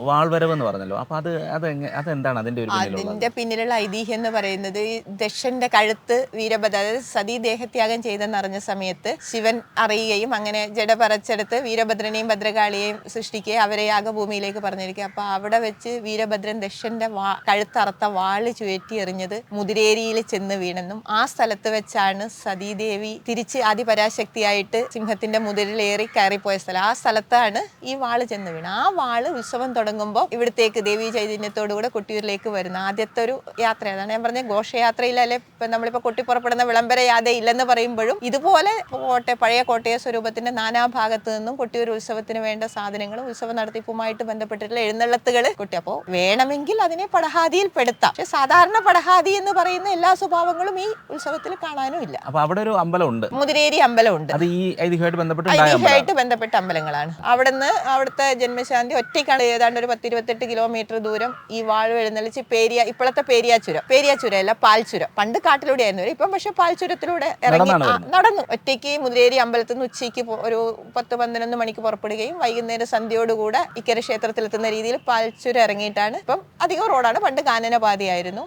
വാൾവരവ് എന്ന് പറഞ്ഞല്ലോ. അപ്പൊ അതെന്താണ് അതിന്റെ ഒരു പിന്നിലുള്ളത്? അതിന്റെ പിന്നിലുള്ള ഐതിഹ്യം എന്ന് പറയുന്നത് ഈ ദക്ഷന്റെ കഴുത്ത് വീരഭദ്ര, അതായത് സതീ ദേഹത്യാഗം ചെയ്തെന്നറിഞ്ഞ സമയത്ത് ശിവൻ അറിയുകയും അങ്ങനെ ജഡ പറിച്ചെടുത്ത് വീരഭദ്രനെയും ഭദ്രകാളിയെയും സൃഷ്ടിക്കുകയും അവരെ യാഗഭൂമിയിലേക്ക് പറഞ്ഞിരിക്കുക. അപ്പൊ അവിടെ വെച്ച് വീരഭദ്രൻ ദക്ഷന്റെ കഴുത്തറത്ത വാള് ചുഴറ്റി എറിഞ്ഞത് മുതിരേരിയിൽ ചെന്ന് വീണെന്നും ആ സ്ഥലത്ത് വെച്ചാണ് സതീദേവി തിരിച്ച് ആദിപരാശക്തിയായിട്ട് സിംഹത്തിന്റെ മുതിരിലേറി കയറിപ്പോയ സ്ഥലം. ആ സ്ഥലത്താണ് ഈ വാള് ചെന്ന് വീണത്. ആ വാള് ഉത്സവം തുടങ്ങുമ്പോൾ ഇവിടത്തേക്ക് ദേവീ ചൈതന്യത്തോടുകൂടെ കൊട്ടിയൂരിലേക്ക് വരുന്ന ആദ്യത്തെ ഒരു യാത്ര. അതാണ് ഞാൻ പറഞ്ഞ ഘോഷയാത്രയിലല്ലേ ഇപ്പൊ നമ്മളിപ്പോ കൊട്ടിപ്പുറപ്പെടുന്ന വിളംബര യാത ഇല്ലെന്ന് പറയുമ്പോഴും ഇതുപോലെ പഴയ കോട്ടയ സ്വരൂപത്തിന്റെ നാനാഭാഗത്ത് നിന്നും കൊട്ടിയൂർ ഉത്സവത്തിന് വേണ്ട സാധനങ്ങളും ഉത്സവ നടത്തിപ്പുമായിട്ട് ബന്ധപ്പെട്ടിട്ടുള്ള എഴുന്നള്ളത്തുകൾ അപ്പോ വേണമെങ്കിൽ അതിനെ പടഹാദിയിൽ പെടുത്താം. പക്ഷെ സാധാരണ പടഹാദി എന്ന് പറയുന്ന എല്ലാ സ്വഭാവങ്ങളും ഈ ഉത്സവത്തിൽ കാണാനും ഇല്ല. അപ്പൊ അവിടെ ഒരു അമ്പലമുണ്ട്, മുതിരേരി അമ്പലമുണ്ട്. അത് ഈ ഐതിഹ്യമായിട്ട് ബന്ധപ്പെട്ട അമ്പലങ്ങളാണ്. അവിടുത്തെ ജന്മശാന്തി ഒറ്റയ്ക്കാണ് ഏതാണ്ട് ഒരു 10-28 കിലോമീറ്റർ ദൂരം ഈ വാഴ എഴുന്നള്ളിച്ച് ഇപ്പോഴത്തെ പേരിയാച്ചുരം അല്ല പാൽച്ചുരം. പണ്ട് കാട്ടിലൂടെയായിരുന്നു വരും, ഇപ്പം പക്ഷെ പാൽച്ചുരത്തിലൂടെ ഇറങ്ങി നടന്നു ഒറ്റയ്ക്ക് മുതിരേരി അമ്പലത്തിൽ നിന്ന് ഉച്ചയ്ക്ക് ഒരു 10-11 മണിക്ക് പുറപ്പെടുകയും വൈകുന്നേരം സന്ധ്യയോടുകൂടെ ഇക്കരെ ക്ഷേത്രത്തിലെത്തുന്ന രീതിയിൽ പാൽച്ചുരം ഇറങ്ങിയിട്ടാണ്. ഇപ്പം അധികം റോഡാണ്, പണ്ട് കാനനപാതയായിരുന്നു.